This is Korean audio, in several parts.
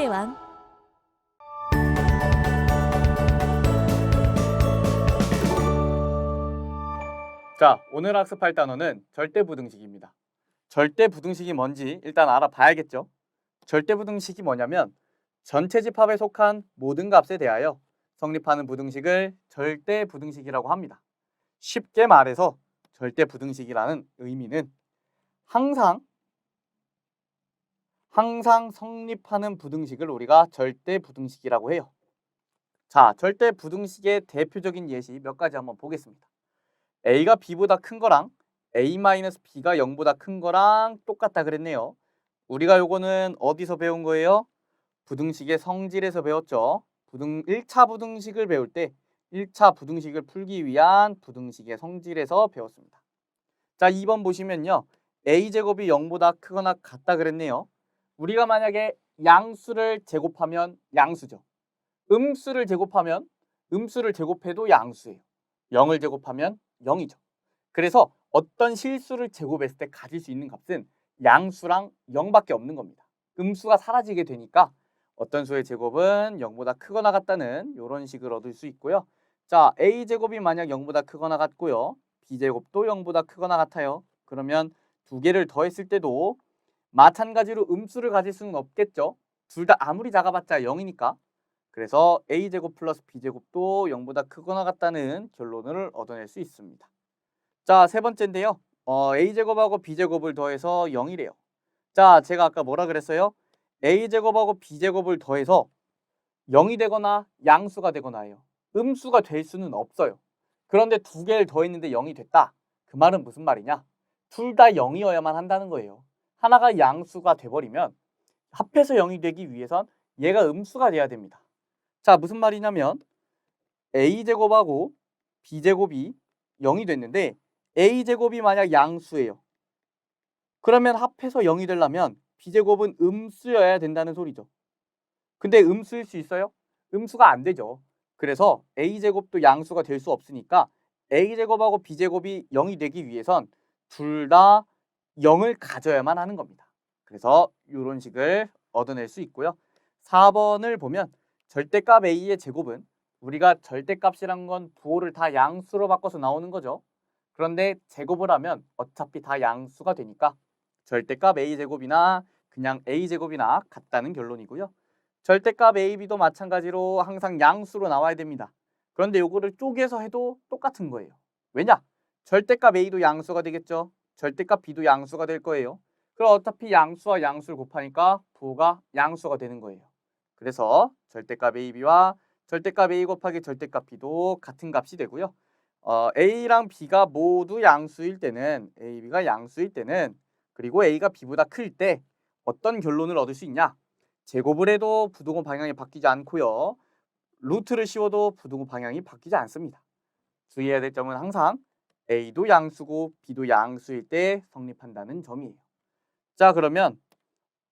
수학의 왕. 자, 오늘 학습할 단어는 절대부등식입니다. 절대부등식이 뭔지 일단 알아봐야겠죠. 절대부등식이 뭐냐면 전체 집합에 속한 모든 값에 대하여 성립하는 부등식을 절대부등식이라고 합니다. 쉽게 말해서 절대부등식이라는 의미는 항상 성립하는 부등식을 우리가 절대부등식이라고 해요. 자, 절대부등식의 대표적인 예시 몇 가지 한번 보겠습니다. A가 B보다 큰 거랑 A-B가 0보다 큰 거랑 똑같다 그랬네요. 우리가 요거는 어디서 배운 거예요? 부등식의 성질에서 배웠죠. 1차 부등식을 배울 때 1차 부등식을 풀기 위한 부등식의 성질에서 배웠습니다. 자, 2번 보시면요. A제곱이 0보다 크거나 같다 그랬네요. 우리가 만약에 양수를 제곱하면 양수죠. 음수를 제곱해도 양수예요. 0을 제곱하면 0이죠. 그래서 어떤 실수를 제곱했을 때 가질 수 있는 값은 양수랑 0밖에 없는 겁니다. 음수가 사라지게 되니까 어떤 수의 제곱은 0보다 크거나 같다는 이런 식을 얻을 수 있고요. 자, A제곱이 만약 0보다 크거나 같고요. B제곱도 0보다 크거나 같아요. 그러면 두 개를 더했을 때도 마찬가지로 음수를 가질 수는 없겠죠. 둘 다 아무리 작아봤자 0이니까. 그래서 A제곱 플러스 B제곱도 0보다 크거나 같다는 결론을 얻어낼 수 있습니다. 자, 세 번째인데요. A제곱하고 B제곱을 더해서 0이래요. 자, 제가 아까 뭐라 그랬어요? A제곱하고 B제곱을 더해서 0이 되거나 양수가 되거나 해요. 음수가 될 수는 없어요. 그런데 두 개를 더했는데 0이 됐다. 그 말은 무슨 말이냐? 둘 다 0이어야만 한다는 거예요. 하나가 양수가 돼버리면 합해서 0이 되기 위해선 얘가 음수가 돼야 됩니다. 자, 무슨 말이냐면 A제곱하고 B제곱이 0이 됐는데 A제곱이 만약 양수예요. 그러면 합해서 0이 되려면 B제곱은 음수여야 된다는 소리죠. 근데 음수일 수 있어요? 음수가 안 되죠. 그래서 A제곱도 양수가 될 수 없으니까 A제곱하고 B제곱이 0이 되기 위해선 둘 다 0을 가져야만 하는 겁니다. 그래서 이런 식을 얻어낼 수 있고요. 4번을 보면 절대값 A의 제곱은 우리가 절대값이란 건 부호를 다 양수로 바꿔서 나오는 거죠. 그런데 제곱을 하면 어차피 다 양수가 되니까 절대값 A제곱이나 그냥 A제곱이나 같다는 결론이고요. 절대값 AB도 마찬가지로 항상 양수로 나와야 됩니다. 그런데 요거를 쪼개서 해도 똑같은 거예요. 왜냐? 절대값 A도 양수가 되겠죠. 절대값 B도 양수가 될 거예요. 그럼 어차피 양수와 양수를 곱하니까 부호가 양수가 되는 거예요. 그래서 절대값 AB와 절대값 A 곱하기 절대값 B도 같은 값이 되고요. A랑 B가 모두 양수일 때는 AB가 양수일 때는 그리고 A가 B보다 클 때 어떤 결론을 얻을 수 있냐? 제곱을 해도 부등호 방향이 바뀌지 않고요. 루트를 씌워도 부등호 방향이 바뀌지 않습니다. 주의해야 될 점은 항상 A도 양수고 B도 양수일 때 성립한다는 점이에요. 자, 그러면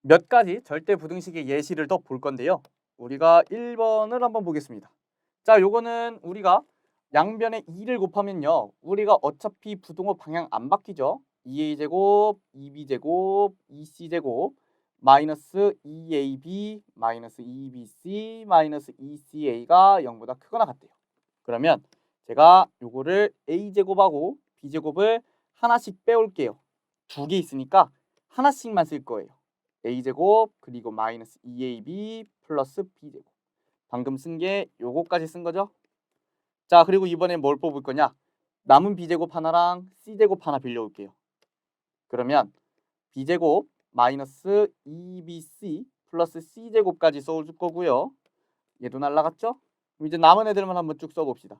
몇 가지 절대 부등식의 예시를 더 볼 건데요. 우리가 1번을 한번 보겠습니다. 자, 요거는 우리가 양변에 2를 곱하면요. 우리가 어차피 부등호 방향 안 바뀌죠. 2a제곱, 2b제곱, 2c제곱, 마이너스 2ab, 마이너스 2bc, 마이너스 2ca가 0보다 크거나 같대요. 그러면 제가 요거를 a제곱하고 b제곱을 하나씩 빼올게요. 두 개 있으니까 하나씩만 쓸 거예요. a제곱 그리고 마이너스 2ab 플러스 b제곱. 방금 쓴 게 요거까지 쓴 거죠. 자, 그리고 이번엔 뭘 뽑을 거냐? 남은 b제곱 하나랑 c제곱 하나 빌려올게요. 그러면 b제곱 마이너스 2bc 플러스 c제곱까지 써줄 거고요. 얘도 날라갔죠? 그럼 이제 남은 애들만 한번 쭉 써봅시다.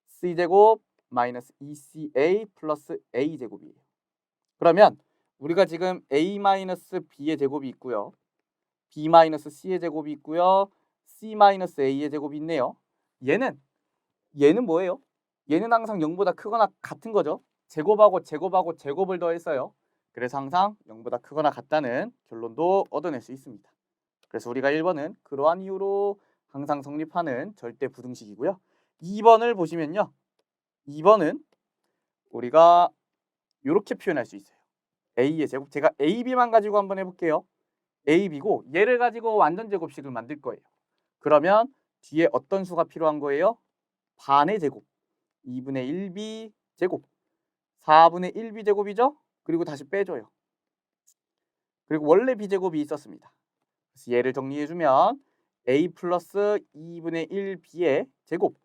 c제곱 마이너스 2ca 플러스 a제곱이에요. 그러면 우리가 지금 a 마이너스 b의 제곱이 있고요. b 마이너스 c의 제곱이 있고요. c 마이너스 a의 제곱이 있네요. 얘는 뭐예요? 얘는 항상 0보다 크거나 같은 거죠. 제곱하고 제곱을 더했어요. 그래서 항상 0보다 크거나 같다는 결론도 얻어낼 수 있습니다. 그래서 우리가 1번은 그러한 이유로 항상 성립하는 절대 부등식이고요. 2번을 보시면요. 2번은 우리가 이렇게 표현할 수 있어요. A의 제곱. 제가 AB만 가지고 한번 해볼게요. AB고 얘를 가지고 완전 제곱식을 만들 거예요. 그러면 뒤에 어떤 수가 필요한 거예요? 반의 제곱, 2분의 1b 제곱, 4분의 1b 제곱이죠? 그리고 다시 빼줘요. 그리고 원래 b제곱이 있었습니다. 그래서 얘를 정리해주면 a 플러스 2분의 1b의 제곱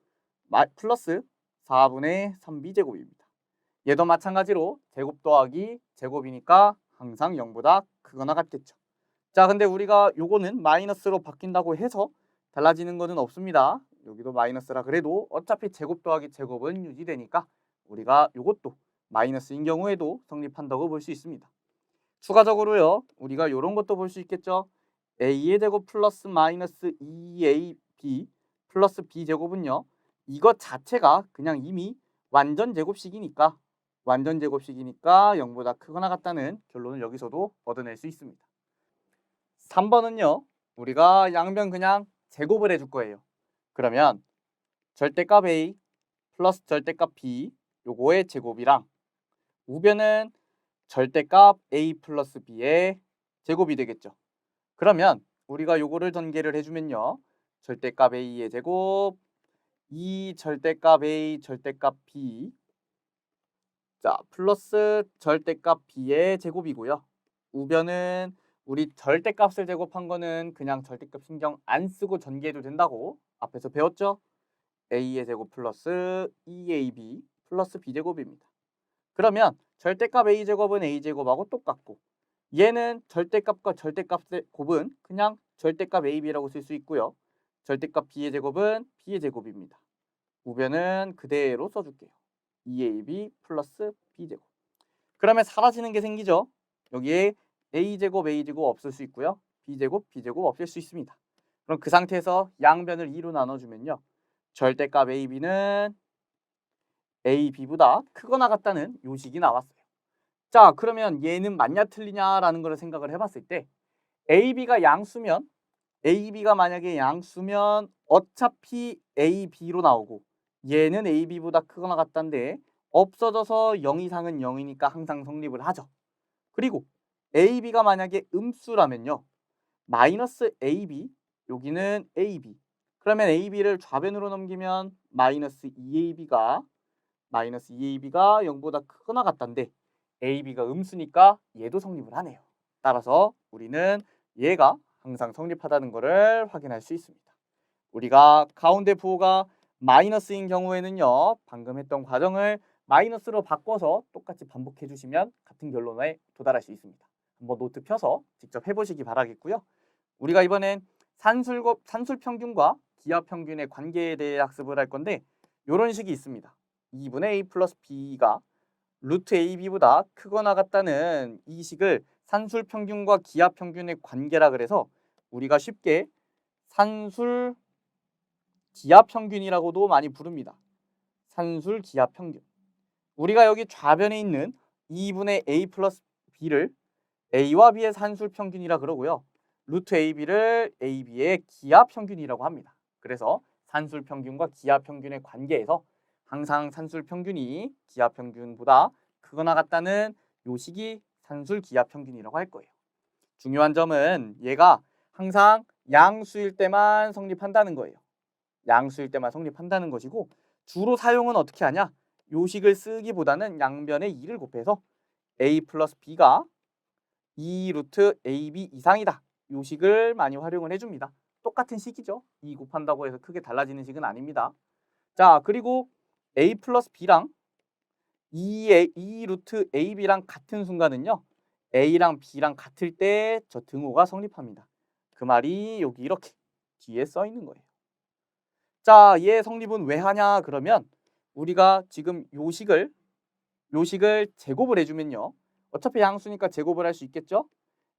플러스 4분의 3b 제곱입니다. 얘도 마찬가지로 제곱 더하기 제곱이니까 항상 0보다 크거나 같겠죠. 자, 근데 우리가 요거는 마이너스로 바뀐다고 해서 달라지는 것은 없습니다. 여기도 마이너스라 그래도 어차피 제곱 더하기 제곱은 유지되니까 우리가 요것도 마이너스인 경우에도 성립한다고 볼 수 있습니다. 추가적으로요, 우리가 요런 것도 볼 수 있겠죠. a의 제곱 플러스 마이너스 2ab 플러스 b제곱은요, 이것 자체가 그냥 이미 완전 제곱식이니까 0보다 크거나 같다는 결론을 여기서도 얻어낼 수 있습니다. 3번은요, 우리가 양변 그냥 제곱을 해줄 거예요. 그러면 절대값 a 플러스 절대값 b 요거의 제곱이랑 우변은 절대값 a 플러스 b의 제곱이 되겠죠. 그러면 우리가 요거를 전개를 해주면요, 절대값 a의 제곱, 2 절대값 a 절대값 b, 자 플러스 절대값 b의 제곱이고요. 우변은 우리 절대값을 제곱한 거는 그냥 절대값 신경 안 쓰고 전개해도 된다고 앞에서 배웠죠? a의 제곱 플러스 2ab 플러스 b제곱입니다. 그러면 절대값 a제곱은 a제곱하고 똑같고 얘는 절대값과 절대값의 곱은 그냥 절대값 ab라고 쓸 수 있고요. 절대값 b의 제곱은 b의 제곱입니다. 우변은 그대로 써줄게요. 2ab 플러스 b제곱. 그러면 사라지는 게 생기죠. 여기에 a제곱 없을 수 있고요. b제곱 없을 수 있습니다. 그럼 그 상태에서 양변을 2로 나눠주면요, 절대값 ab는 ab보다 크거나 같다는 요식이 나왔어요. 자, 그러면 얘는 맞냐 틀리냐라는 걸 생각을 해봤을 때 ab가 만약에 양수면 어차피 ab로 나오고 얘는 ab보다 크거나 같다인데 없어져서 0 이상은 0이니까 항상 성립을 하죠. 그리고 ab가 만약에 음수라면요, 마이너스 ab, 여기는 ab, 그러면 ab를 좌변으로 넘기면 마이너스 2ab가 0보다 크거나 같다인데 ab가 음수니까 얘도 성립을 하네요. 따라서 우리는 얘가 항상 성립하다는 것을 확인할 수 있습니다. 우리가 가운데 부호가 마이너스인 경우에는요, 방금 했던 과정을 마이너스로 바꿔서 똑같이 반복해 주시면 같은 결론에 도달할 수 있습니다. 한번 노트 펴서 직접 해보시기 바라겠고요. 우리가 이번엔 산술평균과 기하평균의 관계에 대해 학습을 할 건데 이런 식이 있습니다. 2분의 a 플러스 b가 루트 ab보다 크거나 같다는 이 식을 산술평균과 기하평균의 관계라 그래서 우리가 쉽게 산술 기하평균이라고도 많이 부릅니다. 산술 기하평균. 우리가 여기 좌변에 있는 2분의 a 플러스 b를 a와 b의 산술평균이라 그러고요. 루트 ab를 ab의 기하평균이라고 합니다. 그래서 산술평균과 기하평균의 관계에서 항상 산술평균이 기하평균보다 크거나 같다는 요식이 산술기하평균이라고 할 거예요. 중요한 점은 얘가 항상 양수일 때만 성립한다는 거예요. 양수일 때만 성립한다는 것이고 주로 사용은 어떻게 하냐? 요식을 쓰기보다는 양변에 2를 곱해서 a 플러스 b가 2 루트 ab 이상이다. 요식을 많이 활용을 해줍니다. 똑같은 식이죠. 2 곱한다고 해서 크게 달라지는 식은 아닙니다. 자, 그리고 a 플러스 b랑 2 루트 ab랑 같은 순간은요, a랑 b랑 같을 때 저 등호가 성립합니다. 그 말이 여기 이렇게 뒤에 써 있는 거예요. 자, 얘 성립은 왜 하냐 그러면 우리가 지금 요식을 제곱을 해주면요, 어차피 양수니까 제곱을 할 수 있겠죠.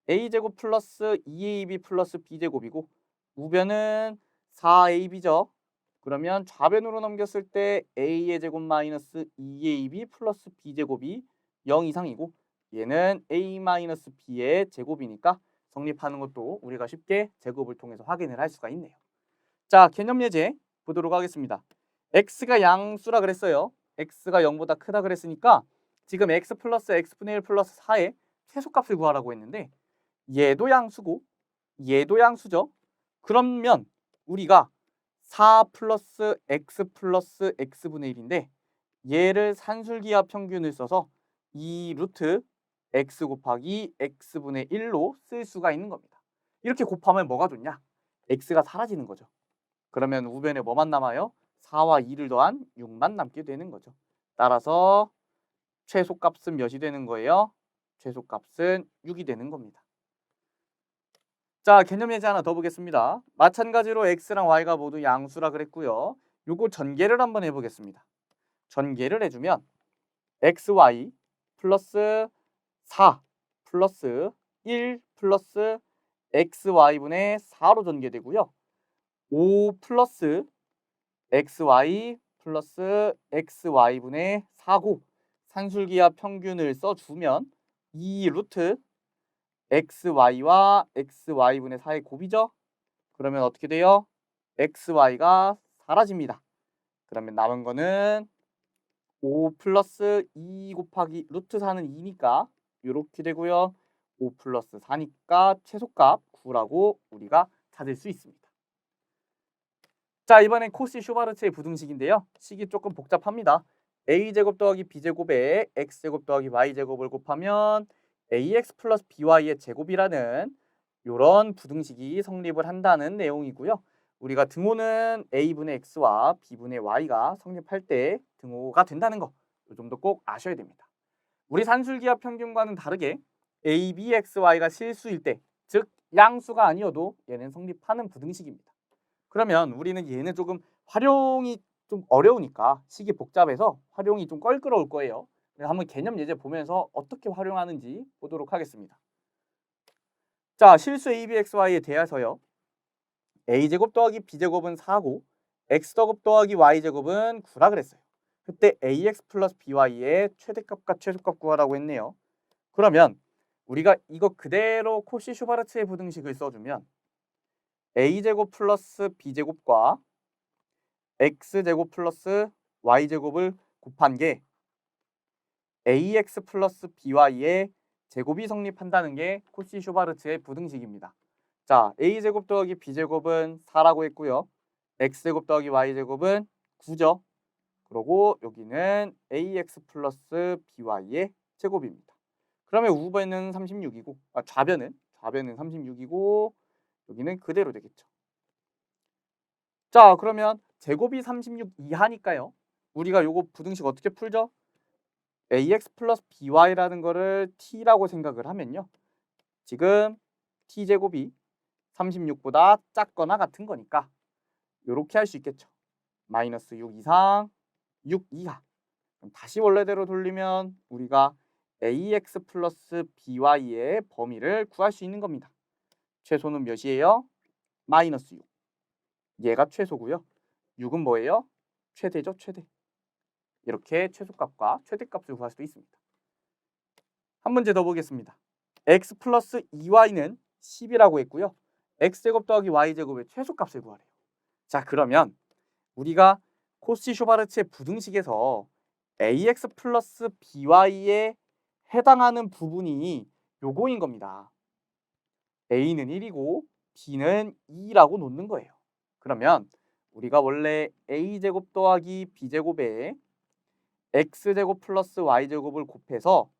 a제곱 플러스 2ab 플러스 b제곱이고 우변은 4ab죠. 그러면 좌변으로 넘겼을 때 a의 제곱 마이너스 2ab 플러스 b제곱이 0 이상이고 얘는 a 마이너스 b의 제곱이니까 성립하는 것도 우리가 쉽게 제곱을 통해서 확인을 할 수가 있네요. 자, 개념 예제 보도록 하겠습니다. x가 양수라 그랬어요. x가 0보다 크다 그랬으니까 지금 x 플러스 x분의 1 플러스 4의 최소값을 구하라고 했는데 얘도 양수고 얘도 양수죠. 그러면 우리가 4 플러스 x분의 1인데 얘를 산술기하 평균을 써서 이 루트 x 곱하기 x분의 1로 쓸 수가 있는 겁니다. 이렇게 곱하면 뭐가 좋냐? x가 사라지는 거죠. 그러면 우변에 뭐만 남아요? 4와 2를 더한 6만 남게 되는 거죠. 따라서 최소값은 몇이 되는 거예요? 최소값은 6이 되는 겁니다. 자, 개념 예제 하나 더 보겠습니다. 마찬가지로 x랑 y가 모두 양수라 그랬고요. 요거 전개를 한번 해보겠습니다. 전개를 해주면 xy 플러스 4 플러스 1 플러스 xy분의 4로 전개되고요. 5 플러스 xy 플러스 xy분의 4고 산술기하 평균을 써주면 이 루트 xy와 xy분의 4의 곱이죠. 그러면 어떻게 돼요? xy가 사라집니다. 그러면 남은 거는 5 플러스 2 곱하기 루트 4는 2니까 이렇게 되고요. 5 플러스 4니까 최소값 9라고 우리가 찾을 수 있습니다. 자, 이번엔 코시 슈바르츠의 부등식인데요. 식이 조금 복잡합니다. a제곱 더하기 b제곱에 x제곱 더하기 y제곱을 곱하면 ax 플러스 by의 제곱이라는 이런 부등식이 성립을 한다는 내용이고요. 우리가 등호는 a분의 x와 b분의 y가 성립할 때 등호가 된다는 거, 이 점도 꼭 아셔야 됩니다. 우리 산술기하 평균과는 다르게 a, b, x, y가 실수일 때, 즉 양수가 아니어도 얘는 성립하는 부등식입니다. 그러면 우리는 얘는 조금 활용이 좀 어려우니까 식이 복잡해서 활용이 좀 껄끄러울 거예요. 한번 개념 예제 보면서 어떻게 활용하는지 보도록 하겠습니다. 자, 실수 a, b, x, y에 대해서요. a제곱 더하기 b제곱은 4고 x제곱 더하기 y제곱은 9라 그랬어요. 그때 ax 플러스 by의 최대값과 최소값 구하라고 했네요. 그러면 우리가 이거 그대로 코시 슈바르츠의 부등식을 써주면 a제곱 플러스 b제곱과 x제곱 플러스 y제곱을 곱한 게 ax 플러스 by의 제곱이 성립한다는 게 코시 슈바르츠의 부등식입니다. 자, a제곱 더하기 b제곱은 4라고 했고요. x제곱 더하기 y제곱은 9죠. 그리고 여기는 ax 플러스 by의 제곱입니다. 그러면 우변은 36이고 좌변은 36이고 여기는 그대로 되겠죠. 자, 그러면 제곱이 36 이하니까요. 우리가 요거 부등식 어떻게 풀죠? ax 플러스 by라는 거를 t라고 생각을 하면요. 지금 t제곱이 36보다 작거나 같은 거니까 이렇게 할 수 있겠죠. 마이너스 6 이상 6 이하. 그럼 다시 원래대로 돌리면 우리가 ax 플러스 by의 범위를 구할 수 있는 겁니다. 최소는 몇이에요? 마이너스 6. 얘가 최소고요. 6은 뭐예요? 최대죠, 최대. 이렇게 최소값과 최대값을 구할 수도 있습니다. 한 문제 더 보겠습니다. x 플러스 2y는 10이라고 했고요. x제곱 더하기 y제곱의 최소값을 구하래요. 자, 그러면 우리가 코시 슈바르츠의 부등식에서 ax 플러스 by에 해당하는 부분이 요거인 겁니다. a는 1이고 b는 2라고 놓는 거예요. 그러면 우리가 원래 a제곱 더하기 b제곱에 x제곱 플러스 y제곱을 곱해서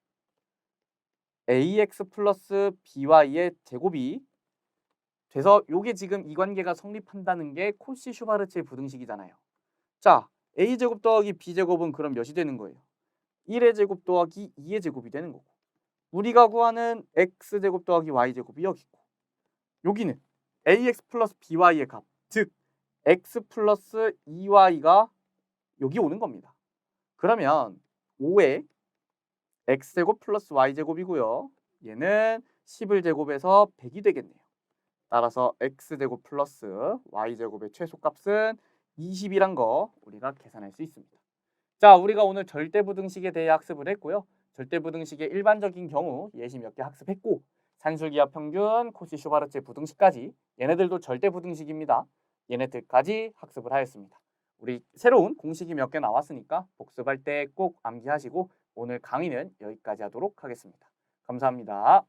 ax 플러스 by의 제곱이 돼서 요게 지금 이 관계가 성립한다는 게 코시 슈바르츠의 부등식이잖아요. 자, a제곱 더하기 b제곱은 그럼 몇이 되는 거예요? 1의 제곱 더하기 2의 제곱이 되는 거고 우리가 구하는 x제곱 더하기 y제곱이 여기 있고 여기는 ax 플러스 by의 값, 즉 x 플러스 2y가 여기 오는 겁니다. 그러면 5의 x제곱 플러스 y제곱이고요. 얘는 10을 제곱해서 100이 되겠네요. 따라서 x제곱 플러스 y제곱의 최소값은 20이란 거 우리가 계산할 수 있습니다. 자, 우리가 오늘 절대부등식에 대해 학습을 했고요. 절대부등식의 일반적인 경우 예시 몇 개 학습했고 산술기하 평균, 코시 슈바르츠 부등식까지 얘네들도 절대부등식입니다. 얘네들까지 학습을 하였습니다. 우리 새로운 공식이 몇 개 나왔으니까 복습할 때 꼭 암기하시고 오늘 강의는 여기까지 하도록 하겠습니다. 감사합니다.